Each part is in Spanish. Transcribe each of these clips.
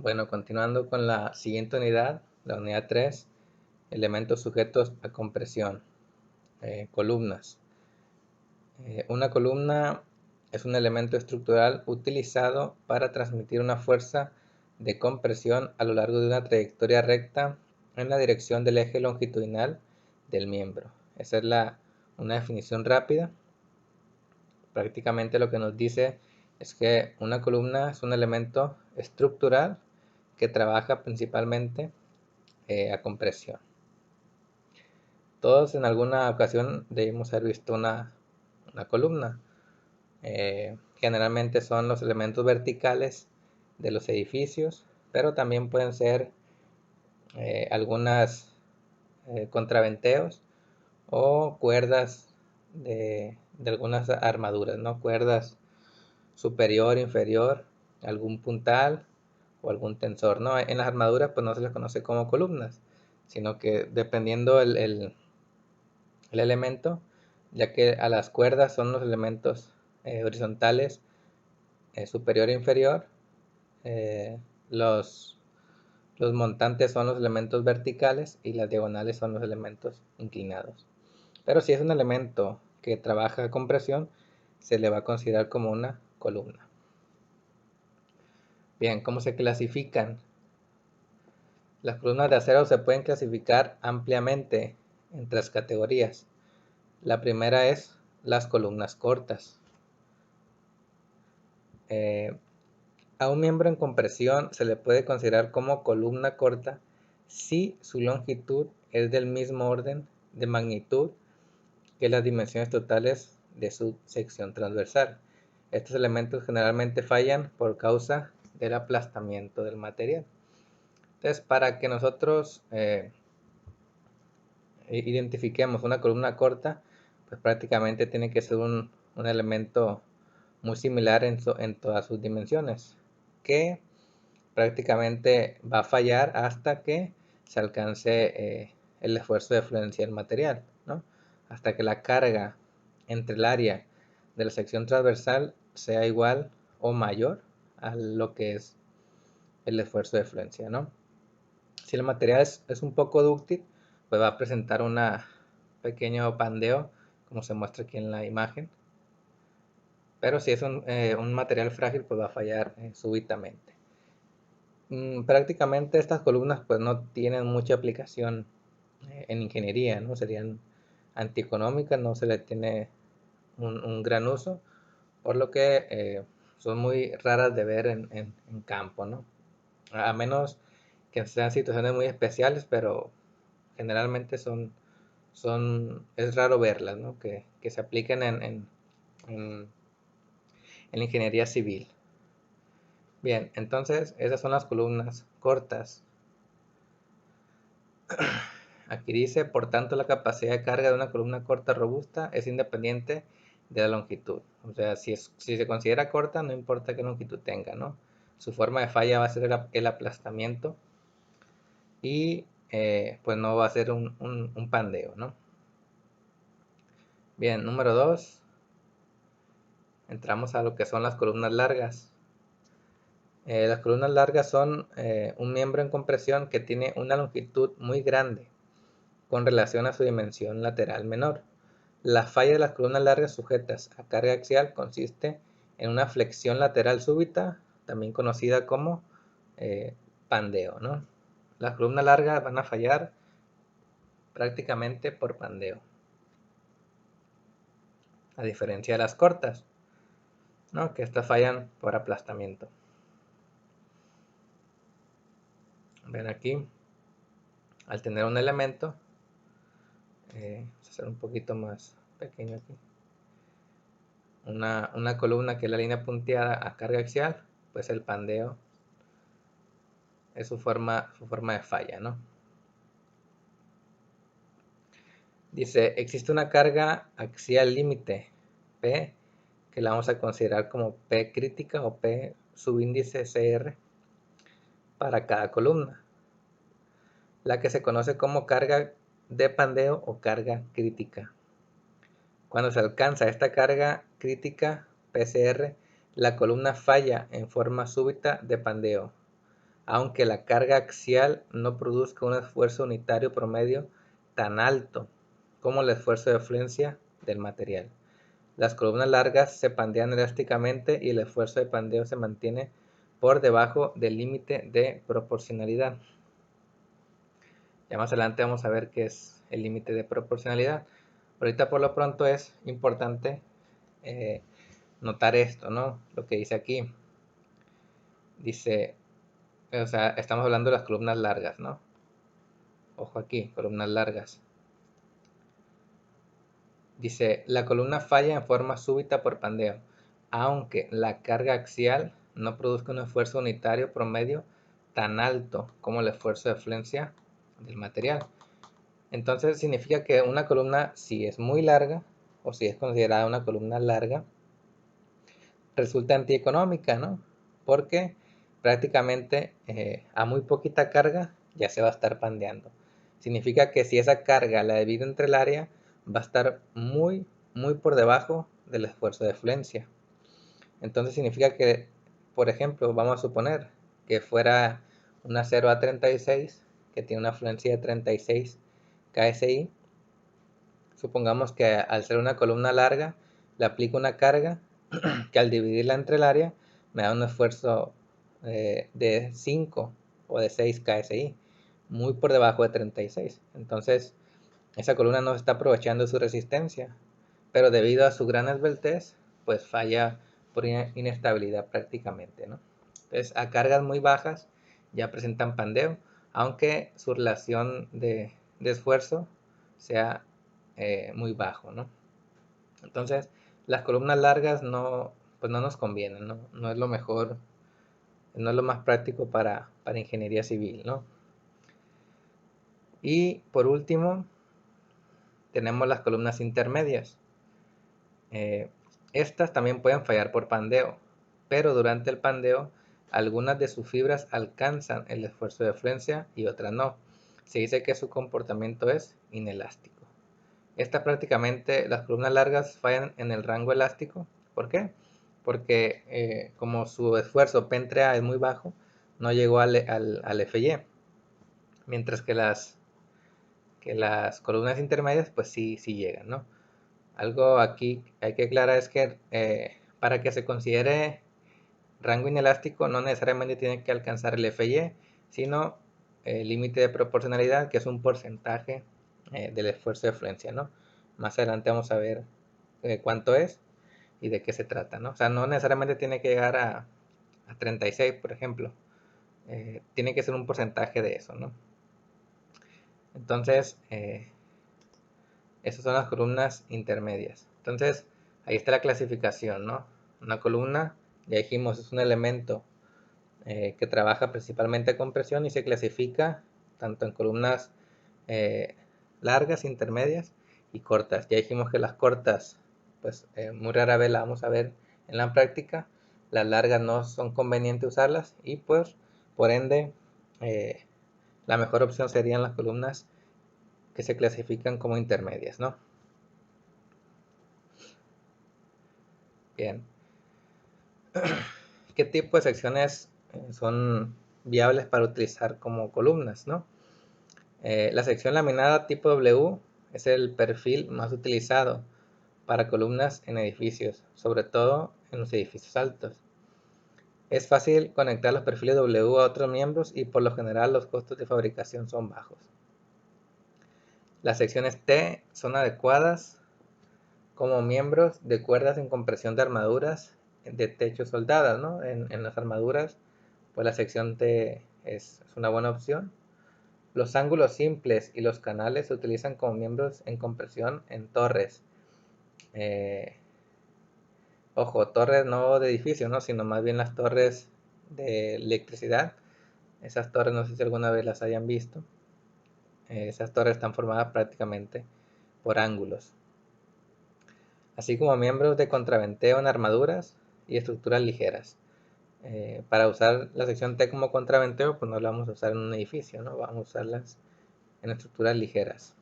Bueno, continuando con la siguiente unidad, la unidad 3, elementos sujetos a compresión, columnas. Una columna es un elemento estructural utilizado para transmitir una fuerza de compresión a lo largo de una trayectoria recta en la dirección del eje longitudinal del miembro. Esa es una definición rápida. Prácticamente lo que nos dice es que una columna es un elemento estructural que trabaja principalmente a compresión. Todos en alguna ocasión debemos haber visto una columna. Generalmente son los elementos verticales de los edificios, pero también pueden ser algunas contraventeos o cuerdas de algunas armaduras, ¿no? Cuerdas superior, inferior, algún puntal o algún tensor, ¿no? En las armaduras pues no se les conoce como columnas, sino que dependiendo el elemento, ya que a las cuerdas son los elementos horizontales superior e inferior, eh, los, los montantes son los elementos verticales y las diagonales son los elementos inclinados. Pero si es un elemento que trabaja con presión, se le va a considerar como una columna. Bien, ¿cómo se clasifican? Las columnas de acero se pueden clasificar ampliamente en tres categorías. La primera es las columnas cortas. A un miembro en compresión se le puede considerar como columna corta si su longitud es del mismo orden de magnitud que las dimensiones totales de su sección transversal. Estos elementos generalmente fallan por causa del aplastamiento del material. Entonces, para que nosotros identifiquemos una columna corta, pues prácticamente tiene que ser un elemento muy similar en todas sus dimensiones, que prácticamente va a fallar hasta que se alcance el esfuerzo de fluencia del material, ¿no? Hasta que la carga entre el área de la sección transversal sea igual o mayor a lo que es el esfuerzo de fluencia, ¿no? Si el material es un poco dúctil, pues va a presentar un pequeño pandeo, como se muestra aquí en la imagen. Pero si es un material frágil, pues va a fallar súbitamente. Prácticamente estas columnas pues no tienen mucha aplicación en ingeniería, ¿no? Serían antieconómicas, no se le tiene un gran uso, por lo que son muy raras de ver en campo, ¿no? A menos que sean situaciones muy especiales, pero generalmente es raro verlas, ¿no? Que se apliquen en la ingeniería civil. Bien, entonces esas son las columnas cortas. Aquí dice, por tanto, la capacidad de carga de una columna corta robusta es independiente de la longitud. O sea, si se considera corta, no importa qué longitud tenga, ¿no? Su forma de falla va a ser el aplastamiento y pues no va a ser un pandeo, ¿no? Bien, número 2. Entramos a lo que son las columnas largas. Las columnas largas son un miembro en compresión que tiene una longitud muy grande con relación a su dimensión lateral menor. La falla de las columnas largas sujetas a carga axial consiste en una flexión lateral súbita, también conocida como pandeo, ¿no? Las columnas largas van a fallar prácticamente por pandeo, a diferencia de las cortas, ¿no? Que estas fallan por aplastamiento. Ven aquí, al tener un elemento, vamos a hacer un poquito más pequeño aquí, una columna que es la línea punteada a carga axial, pues el pandeo es su forma de falla, ¿no? Dice, existe una carga axial límite, P, que la vamos a considerar como P crítica o P subíndice CR para cada columna, la que se conoce como carga de pandeo o carga crítica. Cuando se alcanza esta carga crítica PCR, la columna falla en forma súbita de pandeo. aunque la carga axial no produzca un esfuerzo unitario promedio tan alto como el esfuerzo de fluencia del material. Las columnas largas se pandean elásticamente y el esfuerzo de pandeo se mantiene por debajo del límite de proporcionalidad. Ya más adelante vamos a ver qué es el límite de proporcionalidad. Ahorita por lo pronto es importante notar esto, ¿no? Lo que dice aquí. Dice, o sea, estamos hablando de las columnas largas, ¿no? Ojo aquí, columnas largas. Dice, la columna falla en forma súbita por pandeo, aunque la carga axial no produzca un esfuerzo unitario promedio tan alto como el esfuerzo de fluencia del material. Entonces significa que una columna, si es muy larga, o si es considerada una columna larga, resulta antieconómica, ¿no? Porque prácticamente a muy poquita carga ya se va a estar pandeando. Significa que si esa carga la divido entre el área, va a estar muy por debajo del esfuerzo de fluencia. Entonces significa que, por ejemplo, vamos a suponer que fuera una acero A36 que tiene una fluencia de 36 KSI. Supongamos que al ser una columna larga, le aplico una carga que al dividirla entre el área me da un esfuerzo de 5 o de 6 KSI, muy por debajo de 36. Entonces, esa columna no está aprovechando su resistencia, pero debido a su gran esbeltez, pues falla por inestabilidad prácticamente, ¿no? Entonces, a cargas muy bajas ya presentan pandeo, aunque su relación de esfuerzo sea muy bajo, ¿no? Entonces, las columnas largas pues no nos convienen, ¿no? No es lo mejor, no es lo más práctico para ingeniería civil, ¿no? Y por último, tenemos las columnas intermedias. Estas también pueden fallar por pandeo, pero durante el pandeo, algunas de sus fibras alcanzan el esfuerzo de fluencia y otras no. Se dice que su comportamiento es inelástico. Prácticamente las columnas largas fallan en el rango elástico. ¿Por qué? Porque como su esfuerzo P entre A es muy bajo, no llegó al FY. Mientras que las columnas intermedias pues sí llegan, ¿no? Algo aquí hay que aclarar es que para que se considere rango inelástico no necesariamente tiene que alcanzar el FY, sino el límite de proporcionalidad, que es un porcentaje del esfuerzo de fluencia, ¿no? Más adelante vamos a ver cuánto es y de qué se trata, ¿no? O sea, no necesariamente tiene que llegar a 36, por ejemplo. Tiene que ser un porcentaje de eso, ¿no? Entonces, esas son las columnas intermedias. Entonces, ahí está la clasificación, ¿no? Una columna, ya dijimos, es un elemento que trabaja principalmente con presión y se clasifica tanto en columnas largas, intermedias y cortas. Ya dijimos que las cortas, pues muy rara vez la vamos a ver en la práctica. Las largas no son convenientes usarlas y pues por ende la mejor opción serían las columnas que se clasifican como intermedias, ¿no? Bien. ¿Qué tipo de secciones son viables para utilizar como columnas, no? La sección laminada tipo W es el perfil más utilizado para columnas en edificios, sobre todo en los edificios altos. Es fácil conectar los perfiles W a otros miembros y por lo general los costos de fabricación son bajos. Las secciones T son adecuadas como miembros de cuerdas en compresión de armaduras de techo soldadas, ¿no? En las armaduras, pues la sección T es una buena opción. Los ángulos simples y los canales se utilizan como miembros en compresión en torres. Ojo, torres no de edificios, ¿no? Sino más bien las torres de electricidad. Esas torres no sé si alguna vez las hayan visto. Esas torres están formadas prácticamente por ángulos. Así como miembros de contraventeo en armaduras y estructuras ligeras. Para usar la sección T como contraventeo, pues no la vamos a usar en un edificio, ¿no? Vamos a usarlas en estructuras ligeras.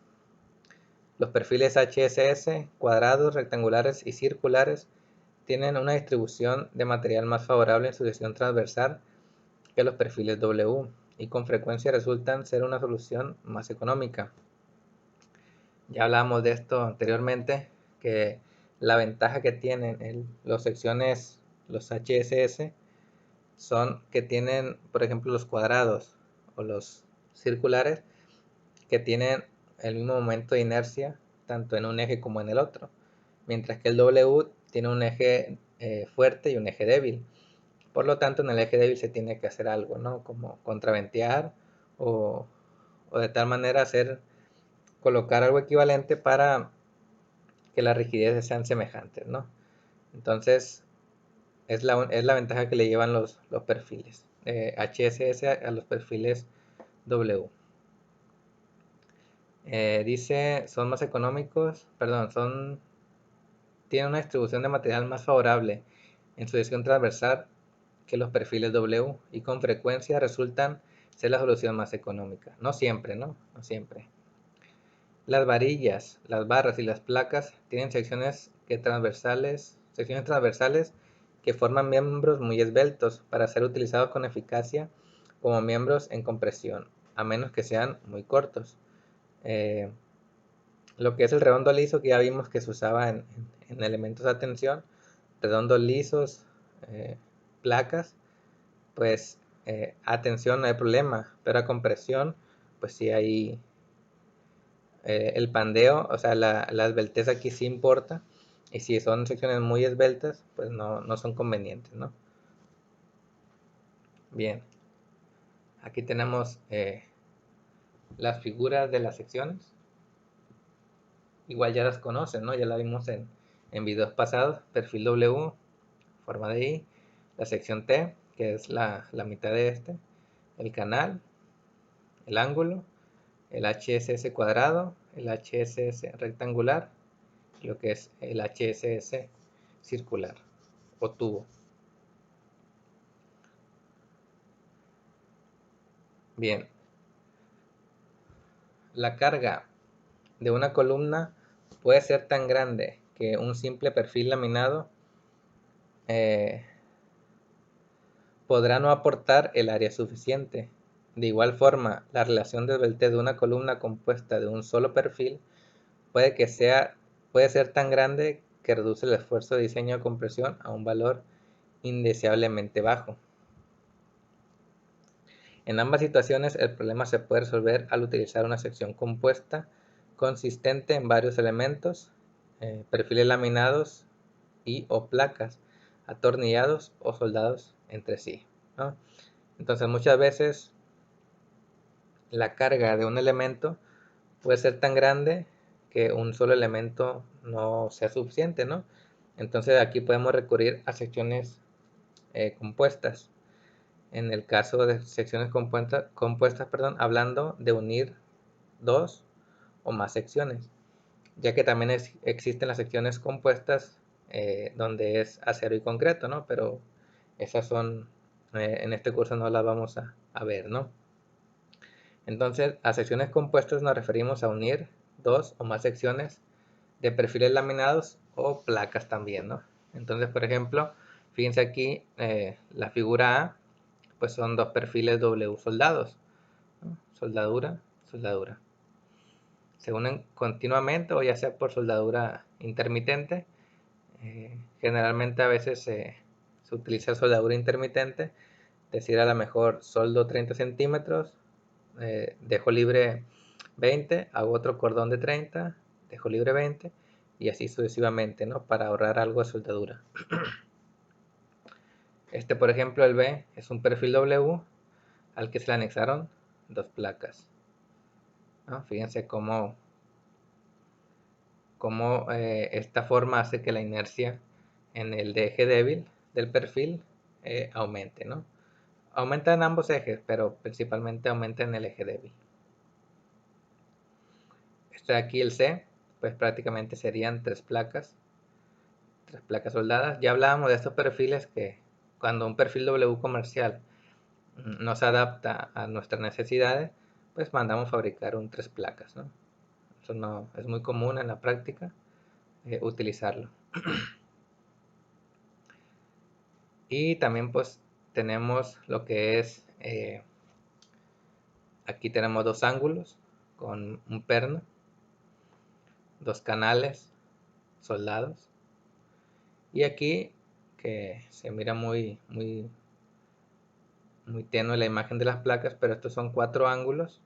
Los perfiles HSS, cuadrados, rectangulares y circulares, tienen una distribución de material más favorable en su sección transversal que los perfiles W y con frecuencia resultan ser una solución más económica. Ya hablábamos de esto anteriormente, que la ventaja que tienen los secciones, los HSS, son que tienen, por ejemplo, los cuadrados o los circulares, que tienen el mismo momento de inercia, tanto en un eje como en el otro, mientras que el W tiene un eje fuerte y un eje débil. Por lo tanto, en el eje débil se tiene que hacer algo, ¿no? Como contraventear o, o de tal manera colocar algo equivalente para que las rigideces sean semejantes, ¿no? Entonces, es la ventaja que le llevan los perfiles HSS a los perfiles W. Dice, son más económicos, perdón, tienen una distribución de material más favorable en su dirección transversal que los perfiles W y con frecuencia resultan ser la solución más económica. No siempre, ¿no? No siempre. Las varillas, las barras y las placas tienen secciones transversales que forman miembros muy esbeltos para ser utilizados con eficacia como miembros en compresión, a menos que sean muy cortos. Lo que es el redondo liso, que ya vimos que se usaba en elementos de tensión, redondos lisos, placas, pues a tensión no hay problema, pero a compresión, pues sí hay el pandeo, o sea, la esbeltez aquí sí importa, y si son secciones muy esbeltas, pues no son convenientes, ¿no? Bien, aquí tenemos las figuras de las secciones. Igual ya las conocen, ¿no? Ya la vimos en videos pasados. Perfil W, forma de I, la sección T, que es la mitad de este, el canal, el ángulo, el HSS cuadrado, el HSS rectangular, y lo que es el HSS circular o tubo. Bien, la carga de una columna puede ser tan grande que un simple perfil laminado podrá no aportar el área suficiente. De igual forma, la relación de esbeltez de una columna compuesta de un solo perfil puede ser tan grande que reduce el esfuerzo de diseño de compresión a un valor indeseablemente bajo. En ambas situaciones, el problema se puede resolver al utilizar una sección compuesta consistente en varios elementos, perfiles laminados y o placas, atornillados o soldados entre sí, ¿no? Entonces, muchas veces la carga de un elemento puede ser tan grande que un solo elemento no sea suficiente, ¿no? Entonces, aquí podemos recurrir a secciones compuestas. En el caso de secciones compuestas, hablando de unir dos o más secciones, ya que también existen las secciones compuestas donde es acero y concreto, ¿no? Pero esas son, en este curso no las vamos a ver, ¿no? Entonces, a secciones compuestas nos referimos a unir dos o más secciones de perfiles laminados o placas también, ¿no? Entonces, por ejemplo, fíjense aquí, la figura A, pues son dos perfiles W soldados, ¿no? Soldadura, soldadura. Se unen continuamente o ya sea por soldadura intermitente. Generalmente a veces se utiliza soldadura intermitente, es decir, a lo mejor soldo 30 centímetros, dejo libre 20, hago otro cordón de 30, dejo libre 20 y así sucesivamente, ¿no? Para ahorrar algo de soldadura. Este, por ejemplo, el B es un perfil W al que se le anexaron dos placas, ¿no? Fíjense cómo esta forma hace que la inercia en el de eje débil del perfil aumente, ¿no? Aumenta en ambos ejes, pero principalmente aumenta en el eje débil. Este de aquí, el C, pues prácticamente serían tres placas soldadas. Ya hablábamos de estos perfiles que cuando un perfil W comercial no se adapta a nuestras necesidades, pues mandamos fabricar un tres placas, ¿no? Eso no es muy común en la práctica utilizarlo. Y también pues tenemos lo que es, aquí tenemos dos ángulos con un perno, dos canales soldados, y aquí que se mira muy tenue la imagen de las placas, pero estos son cuatro ángulos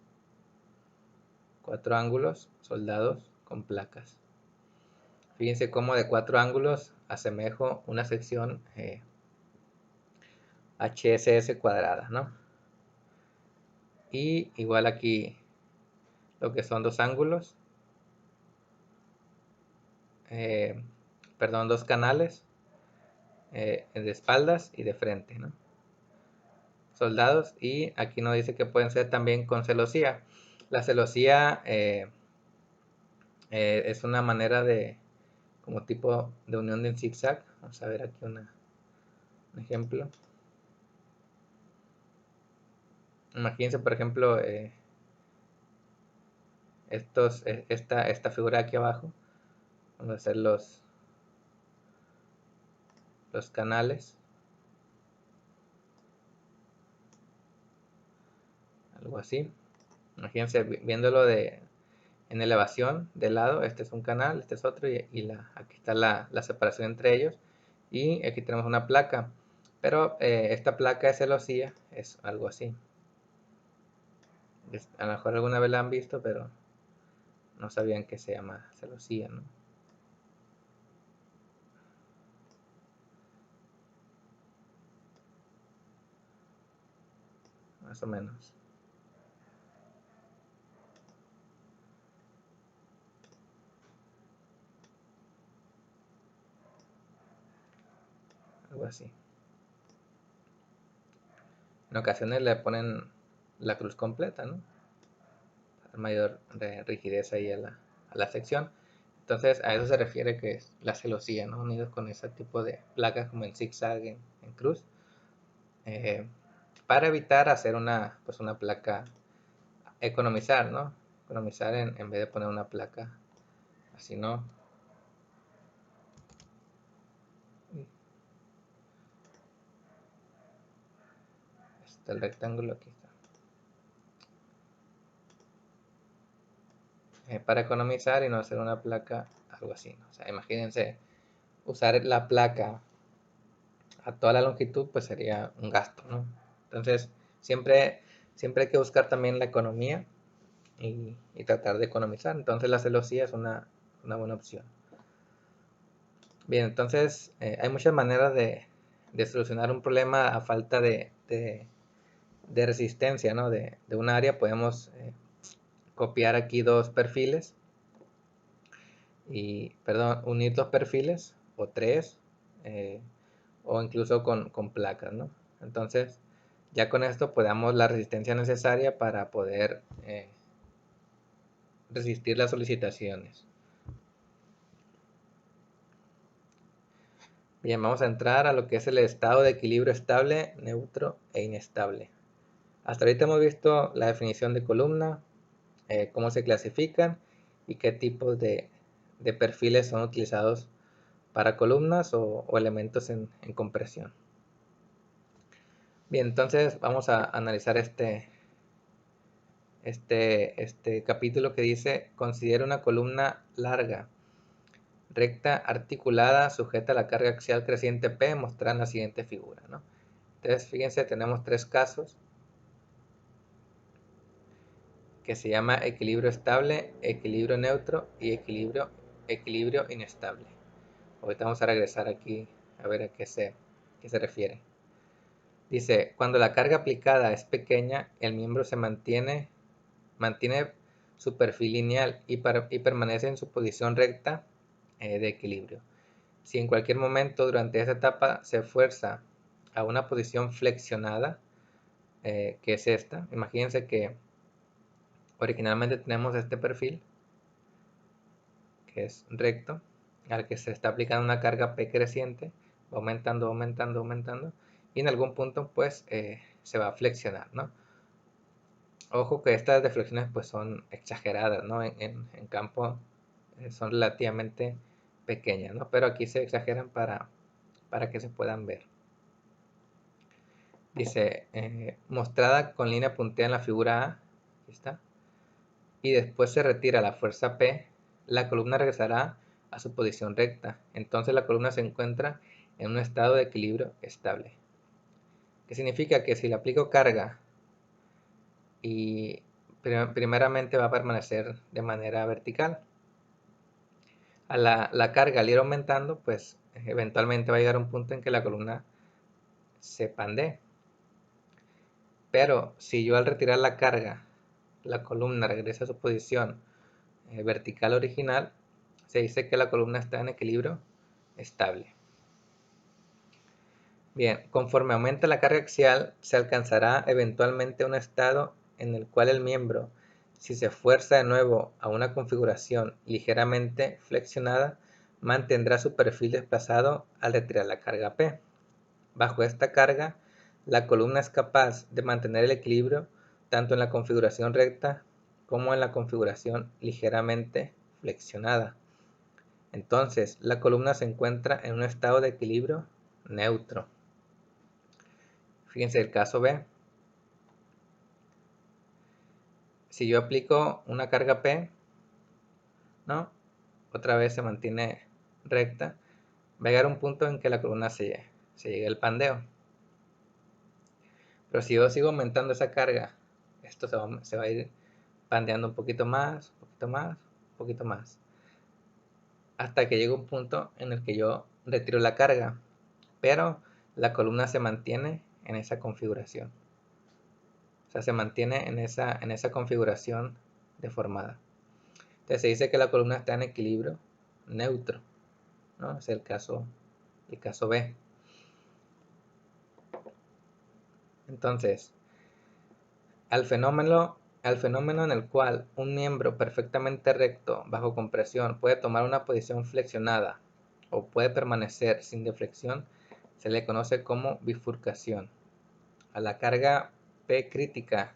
soldados con placas. Fíjense cómo de cuatro ángulos asemejo una sección HSS cuadrada, ¿no? Y igual aquí lo que son dos ángulos, dos canales de espaldas y de frente, ¿no? Soldados, y aquí nos dice que pueden ser también con celosía. La celosía es una manera de, como tipo de unión de zigzag. Vamos a ver aquí un ejemplo. Imagínense, por ejemplo, esta figura aquí abajo. Vamos a hacer los canales. Algo así. Imagínense viéndolo en elevación de lado. Este es un canal, este es otro, y aquí está la separación entre ellos. Y aquí tenemos una placa. Pero esta placa de celosía es algo así. A lo mejor alguna vez la han visto, pero no sabían que se llama celosía, ¿no? Más o menos. Algo así. En ocasiones le ponen la cruz completa, ¿no? Para mayor rigidez ahí a la sección. Entonces a eso se refiere que es la celosía, ¿no? Unidos con ese tipo de placas como el zigzag en cruz. Para evitar hacer pues una placa, economizar, ¿no? Economizar en vez de poner una placa así, ¿no? Está el rectángulo, aquí está. Para economizar y no hacer una placa algo así, ¿no? O sea, imagínense usar la placa a toda la longitud, pues sería un gasto, ¿no? Entonces siempre hay que buscar también la economía y tratar de economizar. Entonces la celosía es una buena opción. Bien, entonces hay muchas maneras de solucionar un problema a falta de resistencia, ¿no? De un área. Podemos copiar aquí dos perfiles unir dos perfiles o tres, o incluso con placas, ¿no? Entonces ya con esto podamos la resistencia necesaria para poder resistir las solicitaciones. Bien, vamos a entrar a lo que es el estado de equilibrio estable, neutro e inestable. Hasta ahorita hemos visto la definición de columna, cómo se clasifican y qué tipos de perfiles son utilizados para columnas o elementos en compresión. Bien, entonces vamos a analizar este capítulo que dice: considera una columna larga, recta, articulada, sujeta a la carga axial creciente P, mostrada en la siguiente figura, ¿no? Entonces, fíjense, tenemos tres casos que se llama equilibrio estable, equilibrio neutro y equilibrio inestable. Ahorita vamos a regresar aquí a ver a qué se refiere. Dice: cuando la carga aplicada es pequeña, el miembro se mantiene su perfil lineal y permanece en su posición recta de equilibrio. Si en cualquier momento durante esa etapa se fuerza a una posición flexionada, que es esta, imagínense que originalmente tenemos este perfil que es recto, al que se está aplicando una carga P creciente, aumentando, aumentando, aumentando, y en algún punto pues se va a flexionar, ¿no? Ojo que estas deflexiones pues son exageradas, ¿no? En campo son relativamente pequeñas, ¿no? Pero aquí se exageran para que se puedan ver. Dice, mostrada con línea punteada en la figura A, aquí está, y después se retira la fuerza P, la columna regresará a su posición recta. Entonces la columna se encuentra en un estado de equilibrio estable. ¿Qué significa? Que si le aplico carga y primeramente va a permanecer de manera vertical. A la carga al ir aumentando, pues eventualmente va a llegar a un punto en que la columna se pandee. Pero si yo al retirar la carga, la columna regresa a su posición vertical original, se dice que la columna está en equilibrio estable. Bien, conforme aumenta la carga axial, se alcanzará eventualmente un estado en el cual el miembro, si se fuerza de nuevo a una configuración ligeramente flexionada, mantendrá su perfil desplazado al retirar la carga P. Bajo esta carga, la columna es capaz de mantener el equilibrio tanto en la configuración recta como en la configuración ligeramente flexionada. Entonces, la columna se encuentra en un estado de equilibrio neutro. Fíjense el caso B. Si yo aplico una carga P, ¿no? Otra vez se mantiene recta. Va a llegar un punto en que la columna se llegue al pandeo. Pero si yo sigo aumentando esa carga, esto se va a ir pandeando un poquito más, un poquito más, un poquito más. Hasta que llegue un punto en el que yo retiro la carga. Pero la columna se mantiene en esa configuración. O sea, se mantiene en esa configuración deformada. Entonces se dice que la columna está en equilibrio neutro, ¿no? Es el caso B. Entonces, al fenómeno en el cual un miembro perfectamente recto bajo compresión puede tomar una posición flexionada o puede permanecer sin deflexión, se le conoce como bifurcación. A la carga P crítica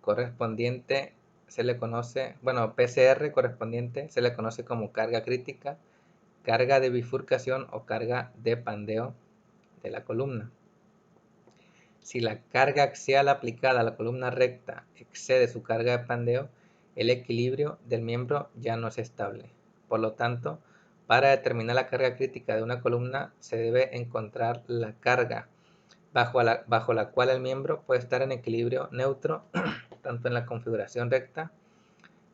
correspondiente se le conoce, bueno, PCR correspondiente se le conoce como carga crítica, carga de bifurcación o carga de pandeo de la columna. Si la carga axial aplicada a la columna recta excede su carga de pandeo, el equilibrio del miembro ya no es estable. Por lo tanto, para determinar la carga crítica de una columna se debe encontrar la carga bajo la cual el miembro puede estar en equilibrio neutro tanto en la configuración recta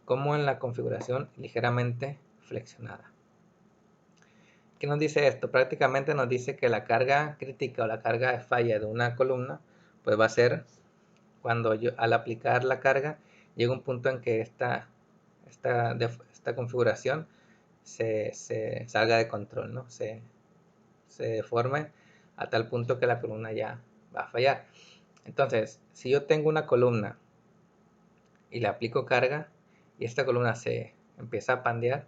como en la configuración ligeramente flexionada. ¿Qué nos dice esto? Prácticamente nos dice que la carga crítica o la carga de falla de una columna pues va a ser cuando yo al aplicar la carga llega un punto en que esta configuración se salga de control, ¿no? Se deforme a tal punto que la columna ya va a fallar. Entonces, si yo tengo una columna y le aplico carga y esta columna se empieza a pandear,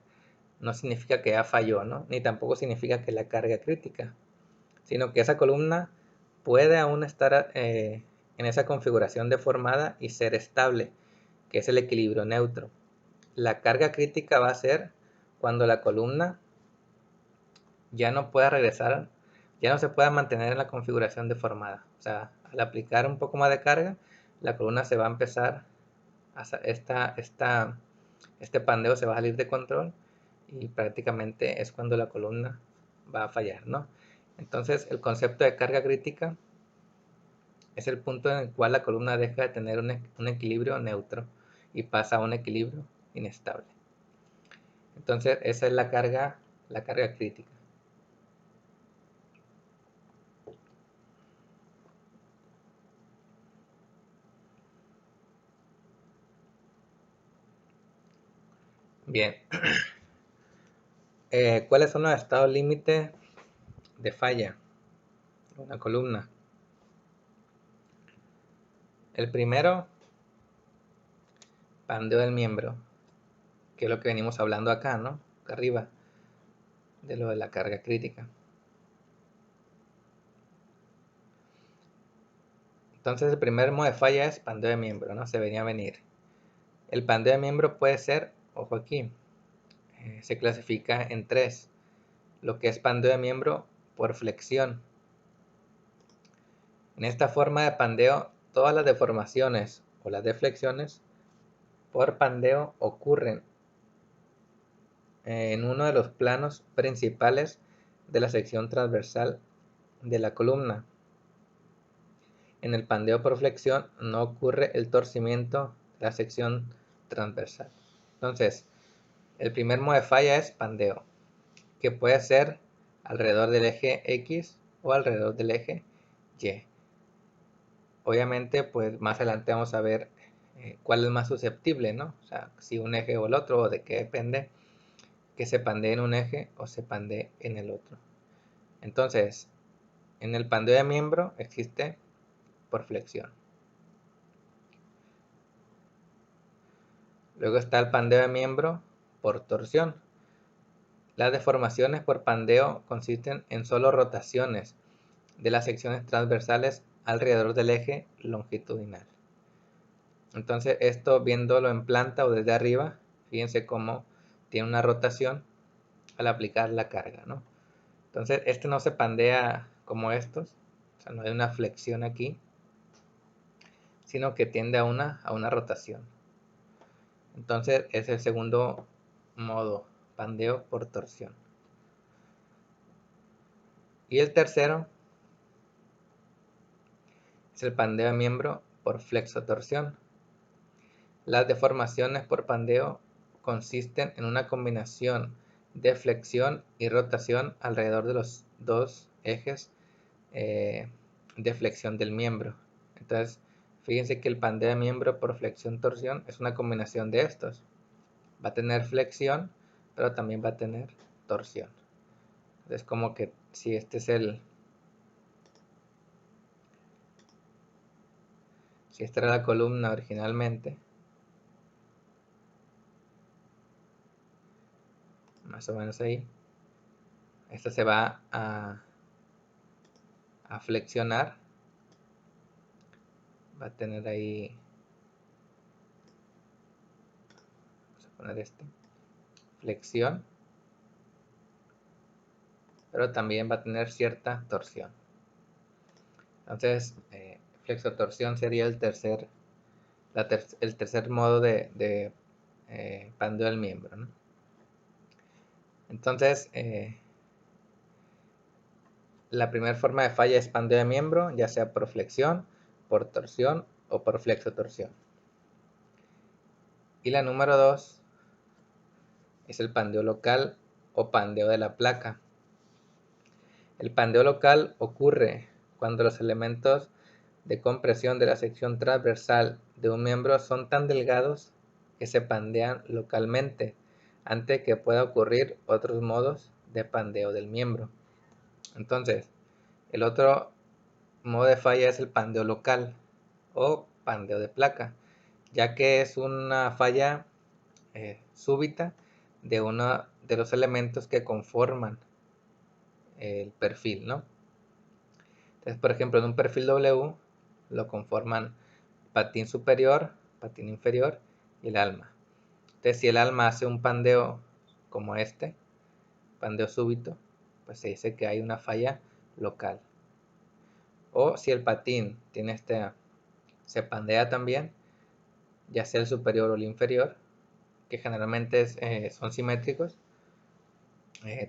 no significa que ya falló, ¿no? Ni tampoco significa que la carga crítica, sino que esa columna puede aún estar en esa configuración deformada y ser estable, que es el equilibrio neutro. La carga crítica va a ser cuando la columna ya no pueda regresar, ya no se pueda mantener en la configuración deformada. O sea, al aplicar un poco más de carga, la columna se va a empezar, este pandeo se va a salir de control y prácticamente es cuando la columna va a fallar, ¿no? Entonces, el concepto de carga crítica es el punto en el cual la columna deja de tener un equilibrio neutro y pasa a un equilibrio inestable. Entonces, esa es la carga crítica. Bien. ¿Cuáles son los estados límite de falla de una columna? El primero, pandeo del miembro, que es lo que venimos hablando acá, ¿no? Acá arriba, de lo de la carga crítica. Entonces el primer modo de falla es pandeo de miembro, ¿no? Se venía a venir. El pandeo de miembro puede ser, ojo aquí, se clasifica en tres. Lo que es pandeo de miembro por flexión. En esta forma de pandeo, todas las deformaciones o las deflexiones por pandeo ocurren en uno de los planos principales de la sección transversal de la columna. En el pandeo por flexión no ocurre el torcimiento de la sección transversal. Entonces, el primer modo de falla es pandeo, que puede ser alrededor del eje X o alrededor del eje Y. Obviamente, pues más adelante vamos a ver cuál es más susceptible, ¿no? O sea, si un eje o el otro, o de qué depende que se pandee en un eje o se pandee en el otro. Entonces, en el pandeo de miembro existe por flexión. Luego está el pandeo de miembro por torsión. Las deformaciones por pandeo consisten en solo rotaciones de las secciones transversales alrededor del eje longitudinal. Entonces, esto viéndolo en planta o desde arriba, fíjense cómo tiene una rotación al aplicar la carga, ¿no? Entonces, este no se pandea como estos, o sea, no hay una flexión aquí, sino que tiende a una rotación. Entonces, es el segundo modo, pandeo por torsión. Y el tercero es el pandeo de miembro por flexotorsión. Las deformaciones por pandeo consisten en una combinación de flexión y rotación alrededor de los dos ejes de flexión del miembro. Entonces, fíjense que el pandeo de miembro por flexión-torsión es una combinación de estos. Va a tener flexión, pero también va a tener torsión. Es como que si este es si esta era la columna originalmente, más o menos ahí, esta se va a flexionar, va a tener ahí, vamos a poner flexión, pero también va a tener cierta torsión. Entonces, flexotorsión sería el tercer modo de pandeo del miembro, ¿no? Entonces, la primera forma de falla es pandeo de miembro, ya sea por flexión, por torsión o por flexotorsión. Y la número 2 es el pandeo local o pandeo de la placa. El pandeo local ocurre cuando los elementos de compresión de la sección transversal de un miembro son tan delgados que se pandean localmente antes que pueda ocurrir otros modos de pandeo del miembro. Entonces, el otro modo de falla es el pandeo local o pandeo de placa, ya que es una falla súbita de uno de los elementos que conforman el perfil, ¿no? Entonces, por ejemplo, en un perfil W lo conforman patín superior, patín inferior y el alma. Entonces, si el alma hace un pandeo como pandeo súbito, pues se dice que hay una falla local. O si el patín tiene se pandea también, ya sea el superior o el inferior, que generalmente son simétricos,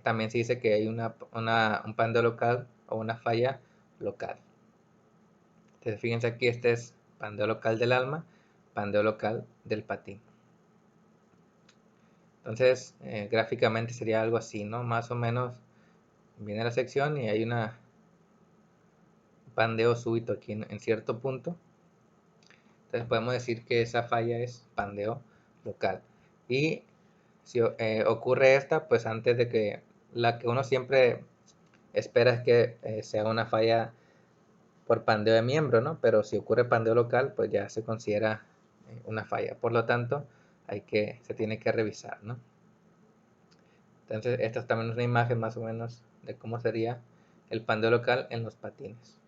también se dice que hay un pandeo local o una falla local. Entonces, fíjense aquí, este es pandeo local del alma, pandeo local del patín. Entonces, gráficamente sería algo así, ¿no? Más o menos viene la sección y hay un pandeo súbito aquí en cierto punto. Entonces podemos decir que esa falla es pandeo local. Y si ocurre esta, pues antes de que la que uno siempre espera es que sea una falla por pandeo de miembro, ¿no? Pero si ocurre pandeo local, pues ya se considera una falla. Por lo tanto, se tiene que revisar, ¿no? Entonces, esta es también una imagen más o menos de cómo sería el pandeo local en los patines.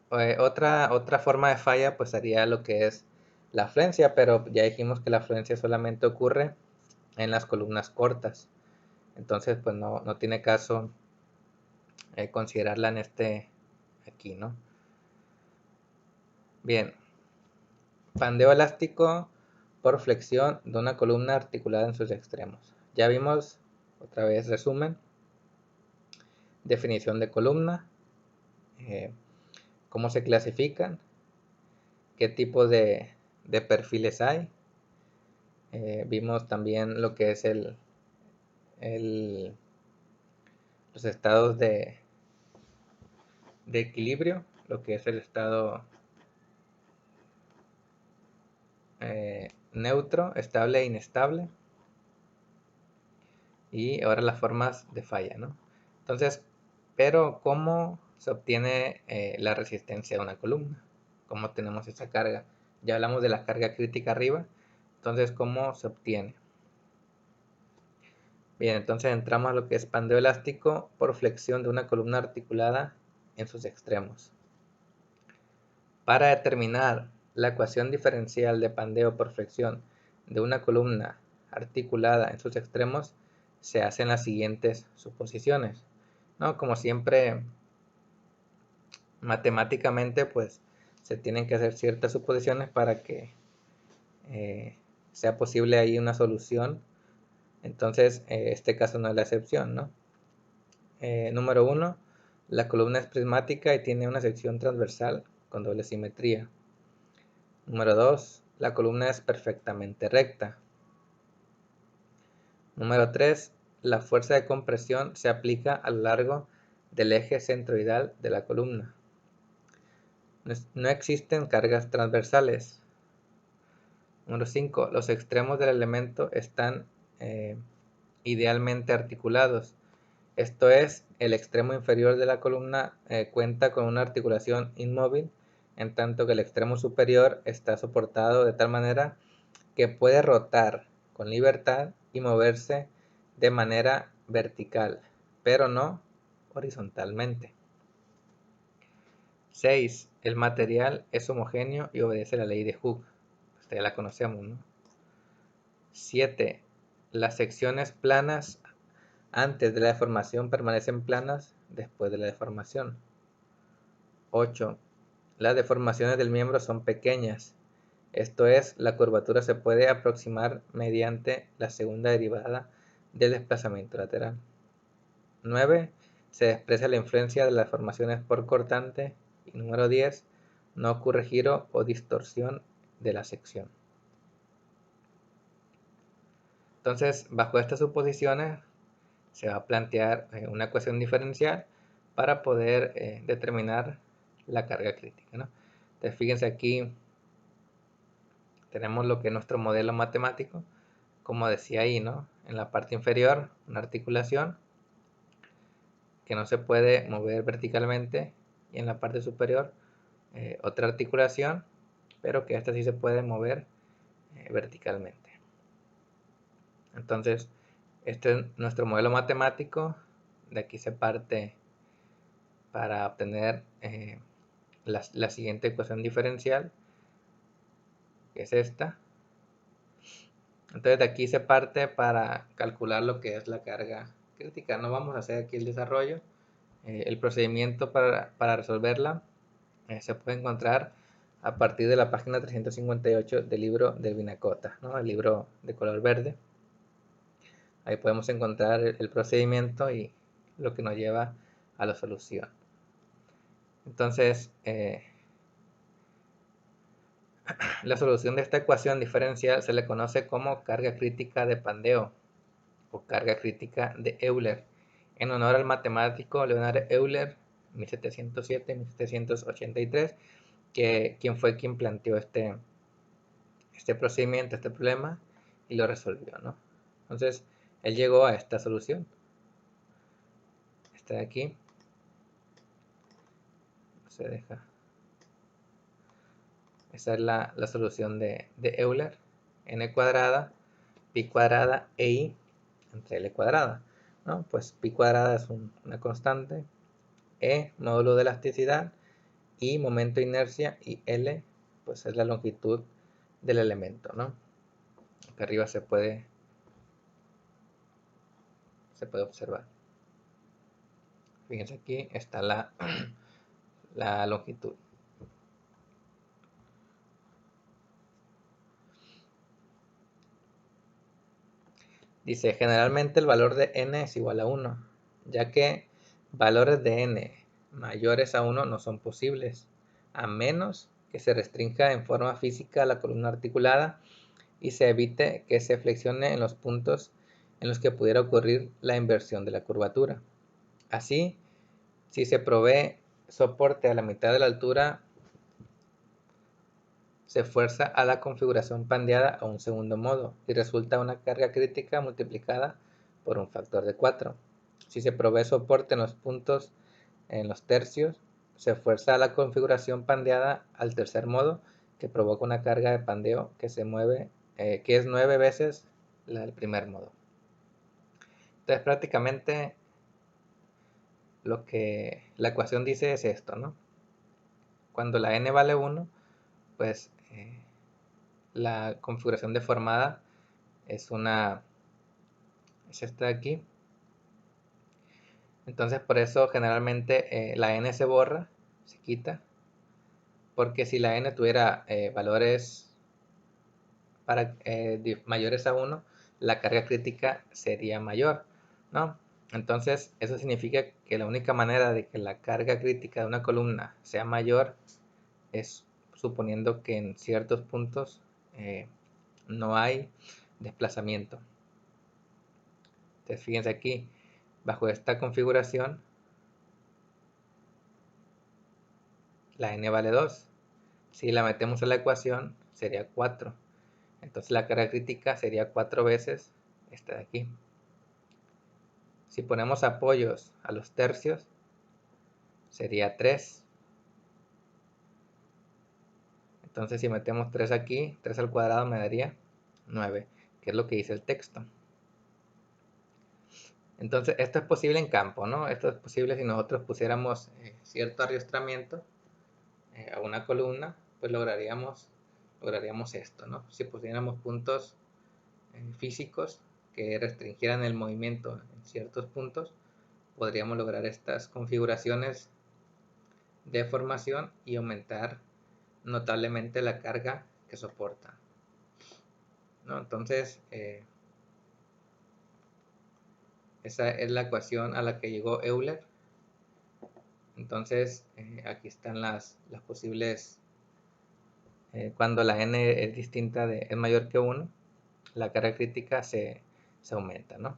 Otra forma de falla pues sería lo que es la afluencia, pero ya dijimos que la afluencia solamente ocurre en las columnas cortas. Entonces, pues no tiene caso considerarla en aquí, ¿no? Bien, pandeo elástico por flexión de una columna articulada en sus extremos. Ya vimos, otra vez resumen, definición de columna, cómo se clasifican, qué tipo de perfiles hay. Vimos también lo que es los estados de equilibrio, lo que es el estado neutro, estable e inestable, y ahora las formas de falla, ¿no? Entonces, pero ¿cómo se obtiene la resistencia de una columna? ¿Cómo tenemos esa carga? Ya hablamos de la carga crítica arriba, entonces ¿cómo se obtiene? Bien, entonces entramos a lo que es pandeo elástico por flexión de una columna articulada en sus extremos. Para determinar la ecuación diferencial de pandeo por flexión de una columna articulada en sus extremos, se hacen las siguientes suposiciones, ¿no? Como siempre, matemáticamente, pues se tienen que hacer ciertas suposiciones para que sea posible ahí una solución. Entonces, este caso no es la excepción, ¿no? Número 1, la columna es prismática y tiene una sección transversal con doble simetría. Número 2, la columna es perfectamente recta. Número 3, la fuerza de compresión se aplica a lo largo del eje centroidal de la columna. No existen cargas transversales. Número 5, los extremos del elemento están idealmente articulados. Esto es, el extremo inferior de la columna cuenta con una articulación inmóvil, en tanto que el extremo superior está soportado de tal manera que puede rotar con libertad y moverse de manera vertical, pero no horizontalmente. 6. El material es homogéneo y obedece la ley de Hooke. Esta ya la conocemos, ¿no? 7. Las secciones planas antes de la deformación permanecen planas después de la deformación. 8. Las deformaciones del miembro son pequeñas. Esto es, la curvatura se puede aproximar mediante la segunda derivada del desplazamiento lateral. 9. Se desprecia la influencia de las deformaciones por cortante. Y número 10. No ocurre giro o distorsión de la sección. Entonces, bajo estas suposiciones, se va a plantear una ecuación diferencial para poder determinar la carga crítica, ¿no? Entonces, fíjense aquí, tenemos lo que es nuestro modelo matemático, como decía ahí, ¿no? En la parte inferior, una articulación que no se puede mover verticalmente, y en la parte superior, otra articulación, pero que esta sí se puede mover verticalmente. Entonces, este es nuestro modelo matemático. De aquí se parte para obtener la siguiente ecuación diferencial, que es esta. Entonces de aquí se parte para calcular lo que es la carga crítica. No vamos a hacer aquí el desarrollo. El procedimiento para resolverla se puede encontrar a partir de la página 358 del libro del Vinacota, ¿no? El libro de color verde. Ahí podemos encontrar el procedimiento y lo que nos lleva a la solución. Entonces, la solución de esta ecuación diferencial se le conoce como carga crítica de Pandeo o carga crítica de Euler, en honor al matemático Leonhard Euler, 1707-1783, quien fue quien planteó este procedimiento, este problema, y lo resolvió, ¿no? Entonces, él llegó a esta solución. Esta de aquí. Se deja. Esa es la solución de Euler. N cuadrada, pi cuadrada e i entre L cuadrada, ¿no? Pues pi cuadrada es una constante, E, módulo de elasticidad, I, momento de inercia, y L, pues es la longitud del elemento, ¿no? Acá arriba se puede observar. Fíjense, aquí está la longitud. Dice, generalmente el valor de n es igual a 1, ya que valores de n mayores a 1 no son posibles, a menos que se restrinja en forma física la columna articulada y se evite que se flexione en los puntos en los que pudiera ocurrir la inversión de la curvatura. Así, si se provee soporte a la mitad de la altura, se fuerza a la configuración pandeada a un segundo modo y resulta una carga crítica multiplicada por un factor de 4. Si se provee soporte en los puntos en los tercios, se fuerza a la configuración pandeada al tercer modo, que provoca una carga de pandeo que es 9 veces la del primer modo. Entonces prácticamente lo que la ecuación dice es esto, ¿no? Cuando la n vale 1, pues la configuración deformada es esta de aquí. Entonces por eso generalmente la n se borra, se quita, porque si la n tuviera valores mayores a 1, la carga crítica sería mayor, ¿no? Entonces eso significa que la única manera de que la carga crítica de una columna sea mayor es suponiendo que en ciertos puntos no hay desplazamiento. Entonces fíjense aquí, bajo esta configuración, la n vale 2. Si la metemos en la ecuación, sería 4. Entonces la carga crítica sería 4 veces esta de aquí. Si ponemos apoyos a los tercios, sería 3. Entonces si metemos 3 aquí, 3 al cuadrado me daría 9, que es lo que dice el texto. Entonces esto es posible en campo, ¿no? Esto es posible si nosotros pusiéramos cierto arrastramiento a una columna, pues lograríamos esto, ¿no? Si pusiéramos puntos físicos que restringieran el movimiento en ciertos puntos, podríamos lograr estas configuraciones de formación y aumentar notablemente la carga que soporta, ¿no? Entonces esa es la ecuación a la que llegó Euler. Entonces aquí están las posibles cuando la n es distinta es mayor que 1, la carga crítica se aumenta, ¿no?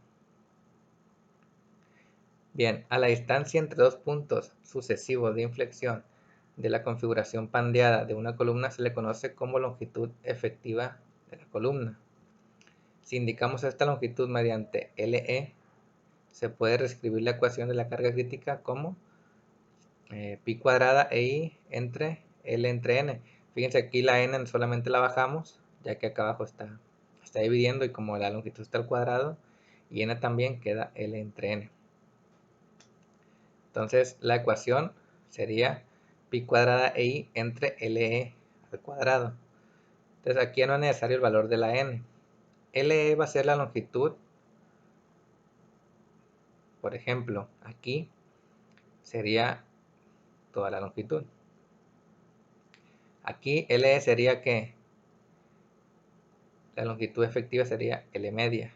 Bien, a la distancia entre dos puntos sucesivos de inflexión de la configuración pandeada de una columna se le conoce como longitud efectiva de la columna. Si indicamos esta longitud mediante LE, se puede reescribir la ecuación de la carga crítica como pi cuadrada EI entre L entre N. Fíjense, aquí la N solamente la bajamos, ya que acá abajo está dividiendo y como la longitud está al cuadrado, y N también queda L entre N. Entonces la ecuación sería pi cuadrada EI entre LE al cuadrado. Entonces aquí no es necesario el valor de la N. LE va a ser la longitud. Por ejemplo, aquí sería toda la longitud. Aquí LE sería que la longitud efectiva sería L media.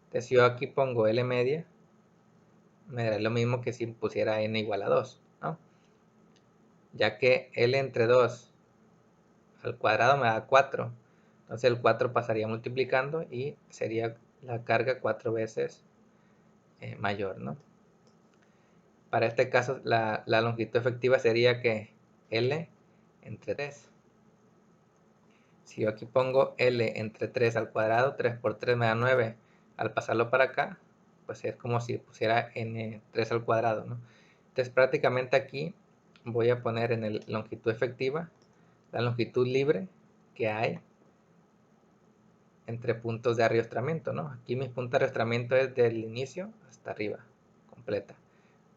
Entonces si yo aquí pongo L media, me dará lo mismo que si pusiera N igual a 2, ¿no? Ya que L entre 2 al cuadrado me da 4. Entonces el 4 pasaría multiplicando y sería la carga 4 veces mayor, ¿no? Para este caso la longitud efectiva sería que L entre 3. Si yo aquí pongo L entre 3 al cuadrado, 3 por 3 me da 9. Al pasarlo para acá, pues es como si pusiera N3 al cuadrado, ¿no? Entonces prácticamente aquí voy a poner en el longitud efectiva la longitud libre que hay entre puntos de arrastramiento, ¿no? Aquí mis puntos de arrastramiento es del inicio hasta arriba, completa.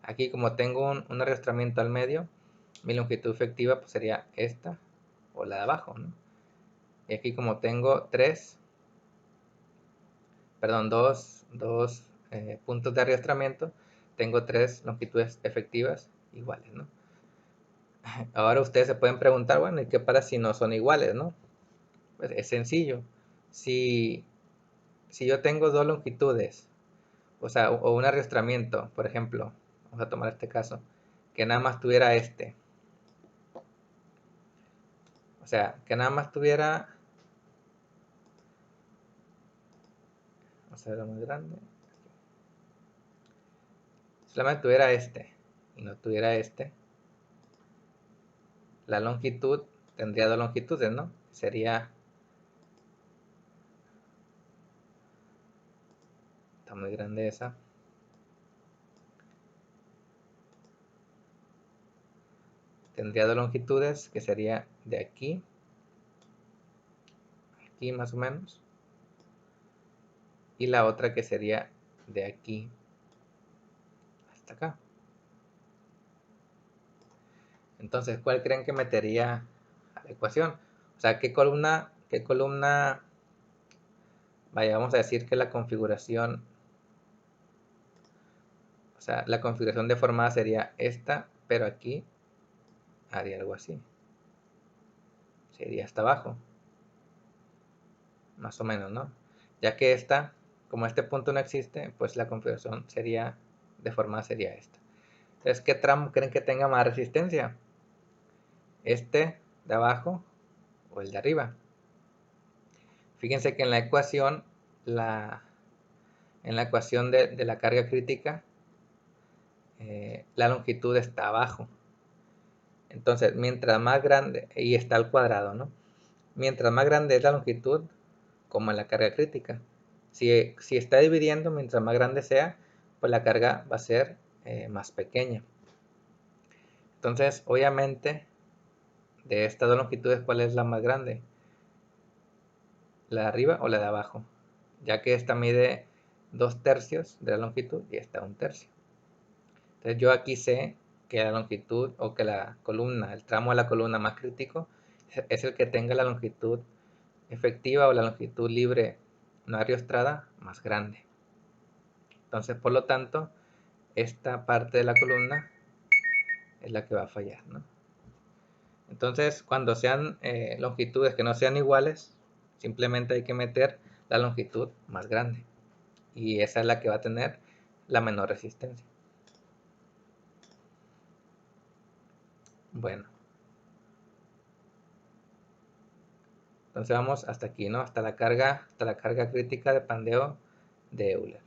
Aquí como tengo un arrastramiento al medio, mi longitud efectiva pues sería esta o la de abajo, ¿no? Y aquí como tengo dos puntos de arrastramiento, tengo 3 longitudes efectivas iguales, ¿no? Ahora ustedes se pueden preguntar, bueno, ¿y qué pasa si no son iguales, no? Pues es sencillo. Si, si yo tengo 2 longitudes, o sea, o un arrastramiento, por ejemplo, vamos a tomar este caso, que nada más tuviera este. O sea, que nada más tuviera, vamos a ver lo más grande, solamente tuviera este y no tuviera este, la longitud tendría 2 longitudes, ¿no? Sería, está muy grande esa, tendría 2 longitudes que sería de aquí, aquí más o menos, y la otra que sería de aquí hasta acá. Entonces, ¿cuál creen que metería a la ecuación? O sea, qué columna, vaya, vamos a decir que la configuración, o sea, la configuración deformada sería esta, pero aquí haría algo así. Sería hasta abajo, más o menos, ¿no? Ya que esta, como este punto no existe, pues la configuración sería deformada sería esta. Entonces, ¿qué tramo creen que tenga más resistencia? ¿Este de abajo o el de arriba? Fíjense que en la ecuación, en la ecuación de la carga crítica, la longitud está abajo. Entonces, mientras más grande, y está al cuadrado, ¿no? Mientras más grande es la longitud, como en la carga crítica. Si está dividiendo, mientras más grande sea, pues la carga va a ser más pequeña. Entonces, obviamente, de estas dos longitudes, ¿cuál es la más grande? ¿La de arriba o la de abajo? Ya que esta mide 2/3 de la longitud y esta 1/3. Entonces yo aquí sé que la longitud o que la columna, el tramo de la columna más crítico es el que tenga la longitud efectiva o la longitud libre no ariostrada más grande. Entonces, por lo tanto, esta parte de la columna es la que va a fallar, ¿no? Entonces, cuando sean longitudes que no sean iguales, simplemente hay que meter la longitud más grande. Y esa es la que va a tener la menor resistencia. Bueno, entonces vamos hasta aquí, ¿no? Hasta la carga crítica de Pandeo de Euler.